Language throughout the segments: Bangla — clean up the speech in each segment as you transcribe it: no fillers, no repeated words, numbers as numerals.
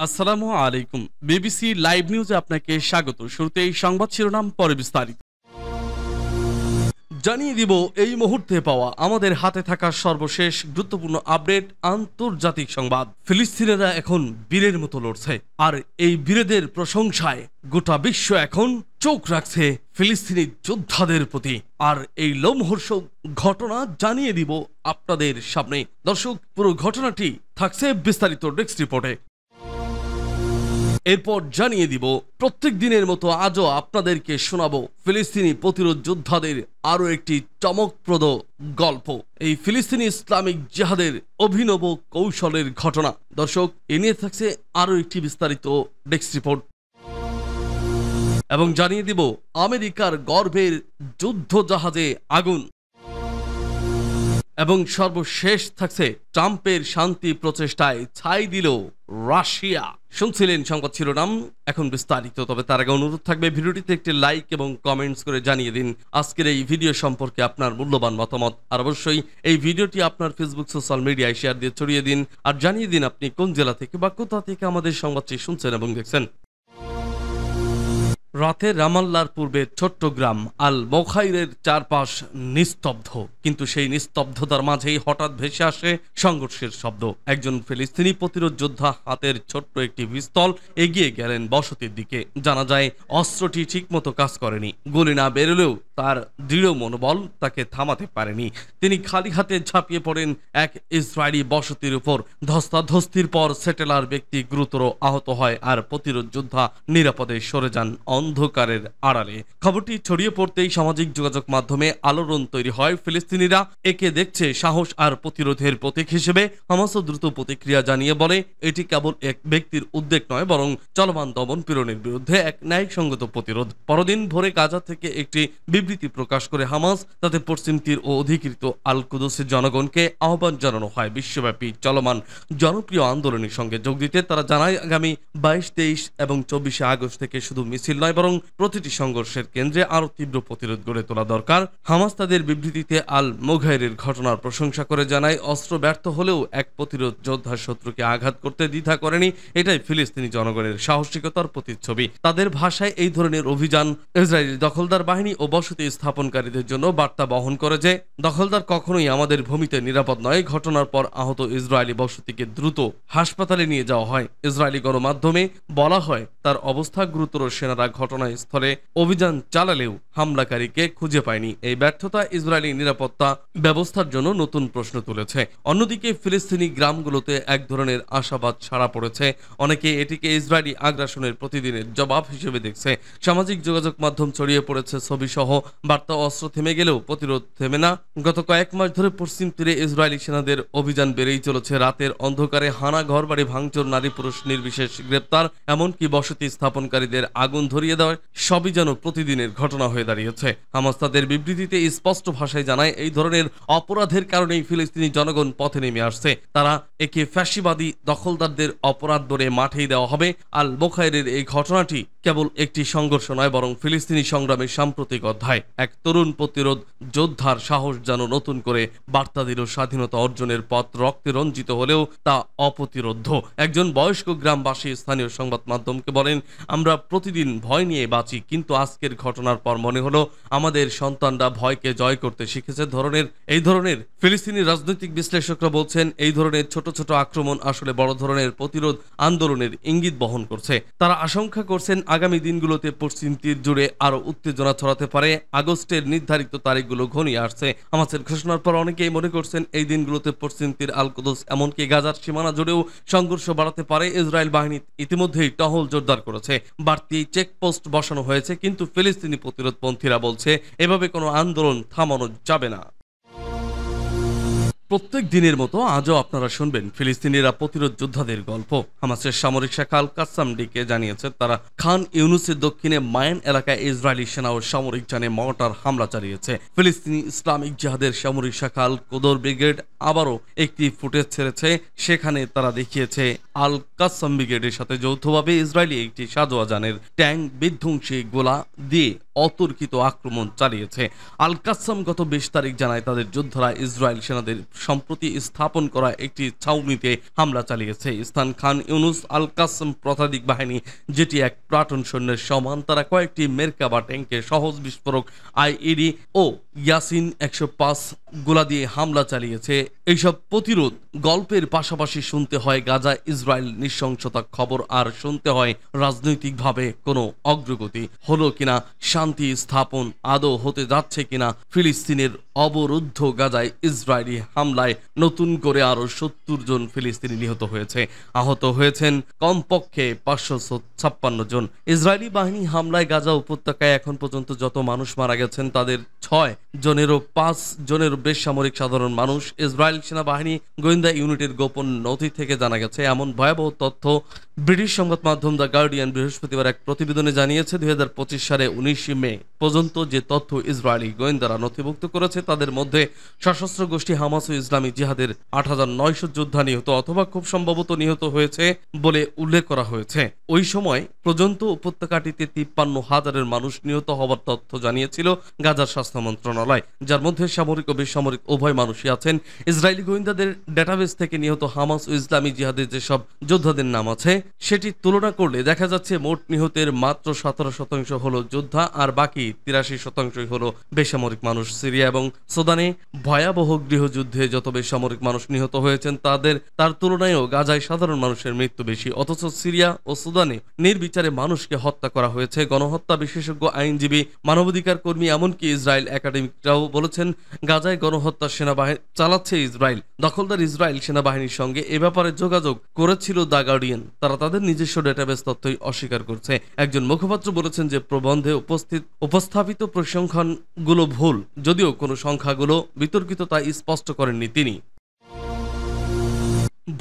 আসসালামু আলাইকুম। বিবিসি লাইভ নিউজে আপনাকে স্বাগত। শুরুতেই সংবাদ শিরোনাম, পরে বিস্তারিত। জানিয়ে দিব এই মুহূর্তে পাওয়া আমাদের হাতে থাকা সর্বশেষ গুরুত্বপূর্ণ আপডেট। আন্তর্জাতিক সংবাদ। ফিলিস্তিনিরা এখন বীরের মতো লড়ছে, আর এই বীরদের প্রশংসায় গোটা বিশ্ব এখন চোখ রাখছে ফিলিস্তিনি যোদ্ধাদের প্রতি। আর এই লোমহর্ষক ঘটনা জানিয়ে দিব আপনাদের সামনে। দর্শক, পুরো ঘটনাটি থাকছে বিস্তারিত ডেস্ক রিপোর্টে। এরপর জানিয়ে দিব প্রত্যেক দিনের মতো আজও আপনাদেরকে শোনাবো ফিলিস্তিনি প্রতিরোধ যোদ্ধাদের আরো একটি চমকপ্রদ গল্প। এই ফিলিস্তিনি ইসলামিক জিহাদের অভিনব কৌশলের ঘটনা। দর্শক, এ নিয়ে থাকছে আরো একটি বিস্তারিত ডেস্ক রিপোর্ট। এবং জানিয়ে দিব আমেরিকার গর্ভের যুদ্ধ জাহাজে আগুন। এবং সর্বশেষ থাকছে ট্রাম্পের শান্তি প্রচেষ্টায় ছাই দিল রাশিয়া। শুনছিলেন সংবাদ শিরোনাম, এখন বিস্তারিত। তবে তার আগে অনুরোধ থাকবে ভিডিওটিতে একটি লাইক এবং কমেন্টস করে জানিয়ে দিন আজকের এই ভিডিও সম্পর্কে আপনার মূল্যবান মতামত। আর অবশ্যই এই ভিডিওটি আপনার ফেসবুক সোশ্যাল মিডিয়ায় শেয়ার দিয়ে ছড়িয়ে দিন। আর জানিয়ে দিন আপনি কোন জেলা থেকে বা কোথা থেকে আমাদের সংবাদটি শুনছেন এবং দেখছেন। রাতে রামাল্লার পূর্বে ছোট্ট গ্রাম আল মোখাইরের চারপাশ নিস্তব্ধ, কিন্তু সেই নিস্তব্ধতার মাঝেই হঠাৎ ভেসে আসে সংঘর্ষের শব্দ। একজন ফিলিস্তিনি প্রতিরোধ যোদ্ধা হাতের ছোট্ট একটি পিস্তল এগিয়ে গেলেন বসতির দিকে। জানা যায় অস্ত্রটি ঠিকমতো কাজ করেনি। গুলি না বেরোলেও তার দৃঢ় মনোবল তাকে থামাতে পারেনি। তিনি খালি হাতে ঝাঁপিয়ে পড়েন এক ইসরায়েলি বসতির উপর। ধস্তাধস্তির পর সেটেলার ব্যক্তি গুরুতর আহত হয়, আর প্রতিরোধ যোদ্ধা নিরাপদে সরে যান অন্ধকারের আড়ালে। খবরটি ছড়িয়ে পড়তেই সামাজিক যোগাযোগ মাধ্যমে আলোড়ন তৈরি হয়। ফিলিস্তিনিরা একে দেখছে সাহস আর প্রতিরোধের প্রতীক হিসেবে। হামাসও দ্রুত প্রতিক্রিয়া জানিয়ে বলে, এটি কেবল এক ব্যক্তির উদ্বেগ নয়, বরং চলমান দমন পীড়নের বিরুদ্ধে এক ন্যায়সঙ্গত প্রতিরোধ। পরদিন ভোরে গাজা থেকে একটি বিবৃতি প্রকাশ করে হামাস, তাতে পশ্চিম তীর ও অধিকৃত আল কুদসের জনগণকে আহ্বান জানানো হয় বিশ্বব্যাপী চলমান জনপ্রিয় আন্দোলনের সঙ্গে যোগ দিতে। তারা জানায়, আগামী 22, 23 এবং 24 আগস্ট থেকে শুধু মিছিল নয়, বরং প্রতিটি সংঘর্ষের কেন্দ্রে আরো তীব্র প্রতিরোধ গড়ে তোলা দরকার। হামাস তাদের বিবৃতিতে আল মোঘাইরের ঘটনার প্রশংসা করে জানায়, অস্ত্র ব্যর্থ হলেও এক প্রতিরোধ যোদ্ধা শত্রুকে আঘাত করতে দ্বিধা করেনি। এটাই ফিলিস্তিনি জনগণের সাহসিকতার প্রতিচ্ছবি। তাদের ভাষায় এই ধরনের অভিযান ইসরায়েলি দখলদার বাহিনী ও বসতি স্থাপনকারীদের জন্য বার্তা বহন করে যে দখলদার কখনোই আমাদের ভূমিতে নিরাপদ নয়। ঘটনার পর আহত ইসরায়েলি বসতিকে দ্রুত হাসপাতালে নিয়ে যাওয়া হয়। ইসরায়েলি গণমাধ্যমে বলা হয়, তার অবস্থা গুরুতর। সেনারা ঘটনাস্থলে অভিযান চালালেও হামলাকারীকে খুঁজে পায়নি। এই ব্যর্থতা ইসরায়েলি নিরাপত্তা ব্যবস্থার জন্য নতুন প্রশ্ন তুলেছে। অন্যদিকে ফিলিস্তিনি গ্রামগুলোতে এক ধরনের আশাবাদ ছাড়া পড়েছে। অনেকে এটিকে ইসরায়েলি আগ্রাসনের প্রতিদিনের জবাব হিসেবে দেখছে। সামাজিক যোগাযোগ মাধ্যম ছড়িয়ে পড়েছে ছবি সহ বার্তা। অস্ত্র থেমে গেলেও প্রতিরোধ থেমে না। গত কয়েক মাস ধরে পশ্চিম তীরে ইসরায়েলি সেনাদের অভিযান বেড়েই চলেছে। রাতের অন্ধকারে হানা, ঘরবাড়ি ভাঙচুর, নারী পুরুষ নির্বিশেষ গ্রেপ্তার, এমনকি বসতি স্থাপনকারীদের আগুন ধরিয়ে দেওয়া, সবই যেন প্রতিদিনের ঘটনা হয়ে দাঁড়িয়েছে। হামাস তাদের বিবৃতিতে স্পষ্ট ভাষায় জানায়, এই ধরনের অপরাধের কারণেই ফিলিস্তিনি জনগণ পথে নেমে আসছে। তারা একে ফ্যাসিবাদী দখলদারদের অপরাধ বলে মাঠেই দেওয়া হবে। আল মোখাইরের এই ঘটনাটি কেবল একটি সংঘর্ষ নয়, বরং ফিলিস্তিনি সংগ্রামের সাম্প্রতিক অধ্যায়। এক তরুণ প্রতিরোধ যোদ্ধার সাহস যেন নতুন করে বার্তা দিল, স্বাধীনতা অর্জনের পথ রক্তে রঞ্জিত হলেও তা অপ্রতিরোধ্য। একজন বয়স্ক গ্রামবাসী স্থানীয় সংবাদ মাধ্যমকে বলেন, আমরা প্রতিদিন ভয় নিয়ে বাঁচি, কিন্তু আজকের ঘটনার পর মনে হলো আমাদের সন্তানরা ভয়কে জয় করতে শিখেছে। এই ধরনের ফিলিস্তিনি রাজনৈতিক বিশ্লেষকরা বলছেন, এই ধরনের ছোট ছোট আক্রমণ আসলে বড় ধরনের প্রতিরোধ আন্দোলনের ইঙ্গিত বহন করছে। তারা আশঙ্কা করছেন, আগামী দিনগুলোতে পশ্চিম তীর জুড়ে আরো উত্তেজনা ছড়াতে পারে। আগস্টের নির্ধারিত তারিখগুলো ঘনিয়ে আসছে। হামাসের ঘোষণার পর অনেকেই মনে করছেন, এই দিনগুলোতে পশ্চিম তীর, আল কুদস, এমনকি গাজার সীমানা জুড়েও সংঘর্ষ বাড়াতে পারে। ইসরায়েল বাহিনী ইতিমধ্যেই টহল জোরদার করেছে, বাড়তি চেকপোস্ট বসানো হয়েছে, কিন্তু ফিলিস্তিনি প্রতিরোধপন্থীরা বলছে, এভাবে কোনো আন্দোলন থামানো যাবে না। প্রত্যেক দিনের মতো আজও আপনারা শুনবেন ফিলিস্তিনিরা প্রতিরোধ যোদ্ধাদের গল্প। হামাসের সামরিক শাখা আল কাসাম ডিকে জানিয়েছে, তারা খান ইউনুসের দক্ষিণে মায়ান এলাকায় ইসরায়েলি সেনা ও সামরিক যানে মর্টার হামলা চালিয়েছে। ফিলিস্তিনি ইসলামিক জিহাদের সামরিক শাখা আল কোদর ব্রিগেড আবারও একটি ফুটেজ ছেড়েছে। সেখানে তারা দেখিয়েছে আল কাসাম ব্রিগেডের সাথে যৌথভাবে ইসরায়েলি একটি সাজোয়া যানের ট্যাঙ্ক বিধ্বংসী গোলা দিয়ে অতর্কিত আক্রমণ চালিয়েছে। আল কাসাম গত 20 তারিখ জানায় তাদের যোদ্ধারা ইসরায়েল সেনাদের সম্প্রতি স্থাপন করা একটি ছাউনিতে হামলা চালিয়েছে। স্থান খান ইউনুস। আল কাসাম পদাতিক বাহিনী, যেটি এক প্লাটুন সৈন্যের সমান, তারা কয়েকটি মেরকাবা ট্যাঙ্কে সহজ বিস্ফোরক আইইডি ও ইয়াসিন 105 গোলা দিয়ে হামলা চালিয়েছে। এইসব প্রতিরোধ গল্পের পাশাপাশি শুনতে হয় গাজা ইসরায়েল নৃশংসতা খবর, আর শুনতে হয় রাজনৈতিকভাবে কোনো অগ্রগতি হলো কিনা, শান্তি স্থাপন আদৌ হতে যাচ্ছে কিনা। ফিলিস্তিনের অবরুদ্ধ গাজায় ইসরায়েলি হামলায় নতুন করে আরো 70 জন ফিলিস্তিনি নিহত হয়েছে। আহত হয়েছেন কমপক্ষে 556 জন। ইসরায়েলি বাহিনী হামলায় গাজা উপত্যকায় এখন পর্যন্ত যত মানুষ মারা গেছেন তাদের 6 জনেরও 5 জনেরও বেসামরিক সাধারণ মানুষ। ইসরায়েল সেনাবাহিনী গোয়েন্দা ইউনিটের গোপন নথি থেকে জানা গেছে এমন ভয়াবহ তথ্য। ব্রিটিশ সংবাদ মাধ্যম দ্য গার্ডিয়ান বৃহস্পতিবার এক প্রতিবেদনে জানিয়েছে 2025 সালে 19 মে পর্যন্ত যে তথ্য ইসরায়েলি গোয়েন্দারা নথিভুক্ত করেছে তাদের মধ্যে সশস্ত্র গোষ্ঠী হামাস ও ইসলামী জিহাদের 8,900 যোদ্ধা নিহত অথবা খুব সম্ভবত নিহত হয়েছে বলে উল্লেখ করা হয়েছে। ওই সময় পর্যন্ত উপত্যকাটিতে 53,000 মানুষ নিহত হওয়ার তথ্য জানিয়েছিল গাজার স্বাস্থ্য মন্ত্রণালয়, যার মধ্যে সামরিক ও বেসামরিক উভয় মানুষই আছেন। ইসরায়েলি গোয়েন্দাদের ডেটাবেস থেকে নিহত হামাস ও ইসলামী জিহাদের যেসব যোদ্ধাদের নাম আছে সেটি তুলনা করলে দেখা যাচ্ছে মোট নিহতের মাত্র 17% হলো যোদ্ধা, আর বাকি 83% হলো বেসামরিক মানুষ। সিরিয়া এবং সুদানে ভয়াবহ গৃহযুদ্ধে যত বেসামরিক মানুষ নিহত হয়েছেন তার তুলনায়ও গাজায় সাধারণ মানুষের মৃত্যু বেশি। অথচ সিরিয়া ও সুদানে নির্বিচারে মানুষকে হত্যা করা হয়েছে। গণহত্যা বিশেষজ্ঞ, আইনজীবী, মানবাধিকার কর্মী, এমনকি ইসরায়েল একাডেমিকরাও বলেছেন গাজায় গণহত্যা সেনাবাহিনী চালাচ্ছে ইসরায়েল। দখলদার ইসরায়েল সেনাবাহিনীর সঙ্গে এ ব্যাপারে যোগাযোগ করেছিল দ্য গার্ডিয়ান। তারা তাদের নিজস্ব ডেটাবেস তথ্যই অস্বীকার করছে। একজন মুখপাত্র বলেছেন যে প্রবন্ধে উপস্থাপিত পরিসংখ্যানগুলো ভুল, যদিও কোনো সংখ্যাগুলো বিতর্কিত তা স্পষ্ট করেননি তিনি।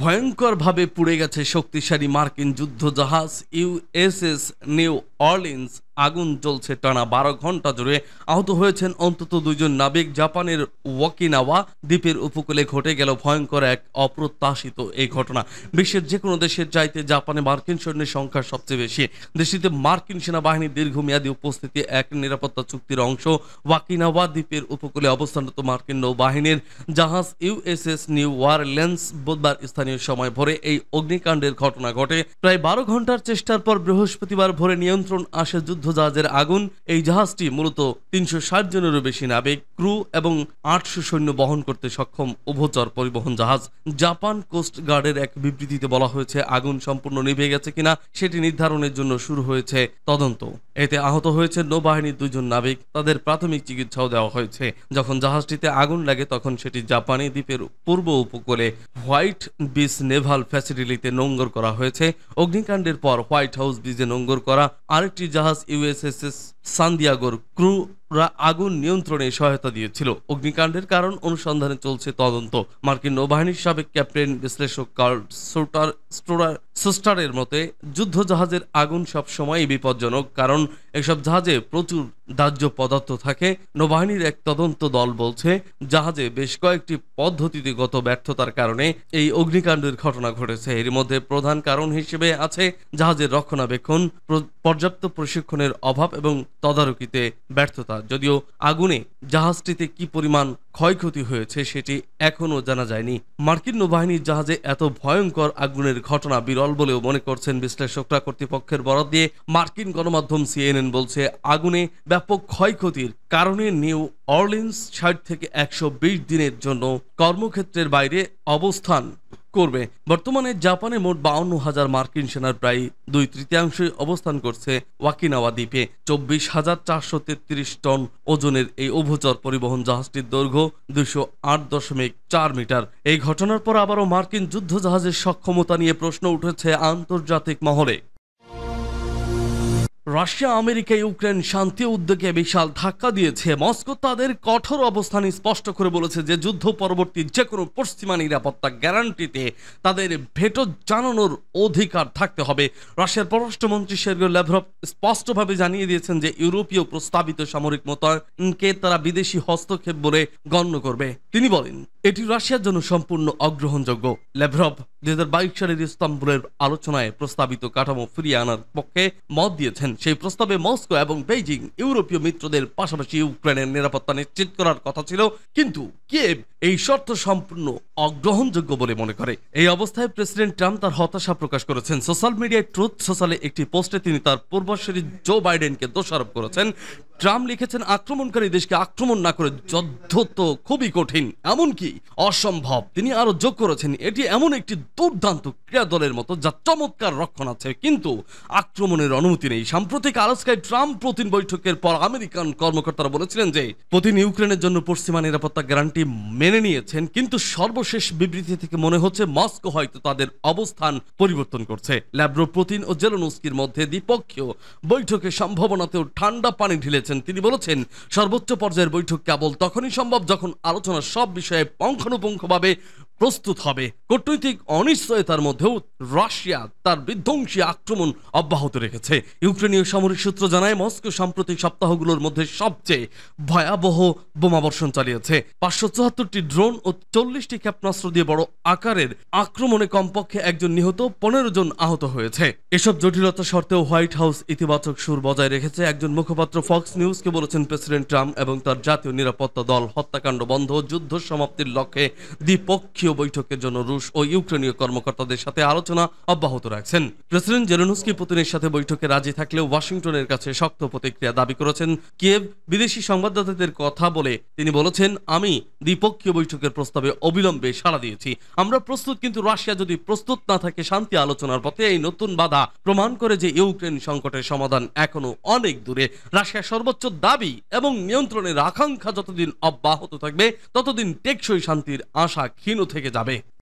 ভয়ঙ্করভাবে পুড়ে গেছে শক্তিশালী মার্কিন যুদ্ধজাহাজ ইউএসএস নিউ অর্লিন্স। আগুন জ্বলছে টানা 12 ঘন্টা জুড়ে। আহত হয়েছেন অন্তত 2 জন নাবিক। জাপানের ওকিনাওয়া দ্বীপের উপকূলে ঘটে গেল ভয়ঙ্কর এক অপ্রত্যাশিত এই ঘটনা। বিশ্বের যে কোনো দেশের চাইতে জাপানে মার্কিন সৈন্যের সংখ্যা সবচেয়ে বেশি। দেশটিতে মার্কিন সেনাবাহিনীর দীর্ঘমেয়াদী উপস্থিতি এক নিরাপত্তা চুক্তির অংশ। ওকিনাওয়া দ্বীপের উপকূলে অবস্থানরত মার্কিন নৌবাহিনীর জাহাজ ইউএসএস নিউ অরলিন্স বুধবার স্থানীয় সময় ভোরে এই অগ্নিকাণ্ডের ঘটনা ঘটে। প্রায় 12 ঘন্টার চেষ্টার পর বৃহস্পতিবার ভোরে নিয়ন্ত্রণ আসে যুদ্ধজাহাজের আগুন। এই জাহাজটি মূলত 360 জনেরও বেশি নাবিক, ক্রু এবং 800 সৈন্য বহন করতে সক্ষম উভচর পরিবহন জাহাজ। জাপান কোস্ট গার্ডের এক বিবৃতিতে বলা হয়েছে আগুন সম্পূর্ণ নিভে গেছে কিনা সেটি নির্ধারণের জন্য শুরু হয়েছে তদন্ত। এতে আহত হয়েছে নৌবাহিনীর 2 জন নাবিক, তাদের প্রাথমিক চিকিৎসাও দেওয়া হয়েছে। যখন জাহাজটিতে আগুন লাগে তখন সেটি জাপানি দ্বীপের পূর্ব উপকূলে হোয়াইট বিচ নেভাল ফ্যাসিলিটিতে নোঙ্গর করা হয়েছে। অগ্নিকাণ্ডের পর হোয়াইট হাউস ব্রিজে নোঙ্গর করা আরেকটি জাহাজ ইউএসএস সান্দিয়াগোর ক্রুরা আগুন নিয়ন্ত্রণে সহায়তা দিয়েছিল। অগ্নিকাণ্ডের কারণ অনুসন্ধানে চলছে তদন্ত। মার্কিন নৌবাহিনীর সাবেক ক্যাপ্টেন বিশ্লেষক কার্ল সুস্টারের মতে যুদ্ধজাহাজের আগুন সবসময়ই বিপজ্জনক, কারণ এসব জাহাজে প্রচুর দাহ্য পদার্থ থাকে। নৌবাহিনীর এক তদন্ত দল বলছে জাহাজে বেশ কয়েকটি পদ্ধতিগত ব্যর্থতার কারণে এই অগ্নিকাণ্ডের ঘটনা ঘটেছে। এর মধ্যে প্রধান কারণ হিসেবে আছে জাহাজের রক্ষণাবেক্ষণ, পর্যাপ্ত প্রশিক্ষণের অভাব এবং তদারকিতে ব্যর্থতা। যদিও আগুনে জাহাজটিতে কি পরিমাণ ক্ষয়ক্ষতি হয়েছে সেটি এখনো জানা যায়নি। মার্কিন নৌবাহিনীর জাহাজে এত ভয়ঙ্কর আগুনের ঘটনা বিরল বলেও মনে করছেন বিশ্লেষকরা। কর্তৃপক্ষের বরাত দিয়ে মার্কিন গণমাধ্যম সিএনএন বলছে আগুনে ব্যাপক ক্ষয়ক্ষতির কারণে নিউ অর্লিন্স 60 থেকে 120 দিনের জন্য কর্মক্ষেত্রের বাইরে অবস্থান করবে। বর্তমানে জাপানে মোট 52,000 মার্কিন সেনার প্রায় 2/3 অবস্থান করছে ওকিনাওয়া দ্বীপে। 24,433 টন ওজনের এই উভচর পরিবহন জাহাজটির দৈর্ঘ্য 208.4 মিটার। এই ঘটনার পর আবারও মার্কিন যুদ্ধজাহাজের সক্ষমতা নিয়ে প্রশ্ন উঠেছে আন্তর্জাতিক মহলে। রাশিয়া আমেরিকা ইউক্রেন শান্তি উদ্যোগে বিশাল ধাক্কা দিয়েছে। মস্কো তাদের কঠোর অবস্থান স্পষ্ট করে বলেছে যে যুদ্ধ পরবর্তী যে কোনো পশ্চিমা নিরাপত্তা গ্যারান্টিতে তাদের ভেটো জানানোর অধিকার থাকতে হবে। রাশিয়ার পররাষ্ট্রমন্ত্রী সের্গেই ল্যাভরভ স্পষ্টভাবে জানিয়ে দিয়েছেন যে ইউরোপীয় প্রস্তাবিত সামরিক মোতায়েনকে তারা বিদেশি হস্তক্ষেপ বলে গণ্য করবে। তিনি বলেন এটি রাশিয়ার জন্য সম্পূর্ণ অগ্রহণযোগ্য। ল্যাভরভ 2022 সালের ইস্তাম্বুলের আলোচনায় প্রস্তাবিত কাঠামো ফিরিয়ে আনার পক্ষে মত দিয়েছেন। সেই প্রস্তাবে মস্কো এবং বেইজিং ইউরোপীয় মিত্রদের পাশাপাশি ইউক্রেনের নিরাপত্তা নিশ্চিত করার কথা ছিল, কিন্তু কিয়েভ এই শর্ত সম্পূর্ণ অগ্রহণযোগ্য বলে মনে করে। এই অবস্থায় প্রেসিডেন্ট ট্রাম্প তার হতাশা প্রকাশ করেছেন। সোশ্যাল মিডিয়ায় ট্রুথ সোশ্যালে একটি পোস্টে তিনি তার পূর্বসূরি জো বাইডেনকে দোষারোপ করেছেন। ট্রাম্প লিখেছেন, আক্রমণকারী দেশকে আক্রমণ না করে যুদ্ধ তো খুবই কঠিন, এমনকি অসম্ভব। তিনি আরো যোগ করেছেন, এটি এমন একটি দুর্দান্ত ক্রীড়া দলের মতো যা চমৎকার রক্ষণ আছে, কিন্তু আক্রমণের অনুমতি নেই। সাম্প্রতিক আলাস্কায় ট্রাম্প পুতিন বৈঠকের পর আমেরিকান কর্মকর্তারা বলেছিলেন যে পুতিন ইউক্রেনের জন্য পশ্চিমা নিরাপত্তা গ্যারান্টি মেনে নিয়েছেন, কিন্তু সর্বশেষ বিবৃতি থেকে মনে হচ্ছে মস্কো হয়তো তাদের অবস্থান পরিবর্তন করছে। ল্যাভরভ, পুতিন ও জেলেনস্কির মধ্যে দ্বিপক্ষীয় বৈঠকের সম্ভাবনাতেও ঠান্ডা পানি ঢেলেছেন। তিনি বলেছেন, সর্বোচ্চ পর্যায়ের বৈঠক কেবল তখনই সম্ভব যখন আলোচনা সব বিষয়ে পুঙ্খানুপুঙ্খভাবে প্রস্তুত হবে। কূটনৈতিক অনিশ্চয়তার মধ্যেও রাশিয়া তার বিধ্বংসী আক্রমণ অব্যাহত রেখেছে। ইউক্রেনীয় সামরিক সূত্র জানায়, মস্কো সাম্প্রতিক সপ্তাহগুলোর মধ্যে সবচেয়ে ভয়াবহ বোমাবর্ষণ চালিয়েছে। 574টি ড্রোন ও 40টি ক্ষেপণাস্ত্র দিয়ে বড় আকারের আক্রমণে কমপক্ষে একজন নিহত, 15 জন আহত হয়েছে। এসব জটিলতা সত্ত্বেও হোয়াইট হাউস ইতিবাচক সুর বজায় রেখেছে। একজন মুখপাত্র ফক্স নিউজকে বলেছেন, প্রেসিডেন্ট ট্রাম্প এবং তার জাতীয় নিরাপত্তা দল হত্যাকাণ্ড বন্ধ, যুদ্ধ সমাপ্তির লক্ষ্যে দ্বিপক্ষীয় বৈঠকের জন্য রুশ ও ইউক্রেনীয় কর্মকর্তাদের সাথে আলোচনা অব্যাহত রাখছেন। প্রেসিডেন্ট জেলেনস্কি পুতিনের সাথে বৈঠকে রাজি থাকলেও ওয়াশিংটনের কাছে শক্ত প্রতিক্রিয়া দাবি করেছেন। কিয়েভ বিদেশি সংবাদদাতাদের কথা বলে তিনি বলেছেন, আমি দ্বিপক্ষীয় বৈঠকের প্রস্তাবে অবিলম্বে সাড়া দিয়েছি। আমরা প্রস্তুত, কিন্তু রাশিয়া যদি প্রস্তুত না থাকে শান্তি আলোচনার পথে, এই নতুন বাধা প্রমাণ করে যে ইউক্রেন সংকটের সমাধান এখনো অনেক দূরে। রাশিয়ার সর্বোচ্চ দাবি এবং নিয়ন্ত্রণের আকাঙ্ক্ষা যতদিন অব্যাহত থাকবে, ততদিন টেকসই শান্তির আশা ক্ষীণ থেকে যাবে।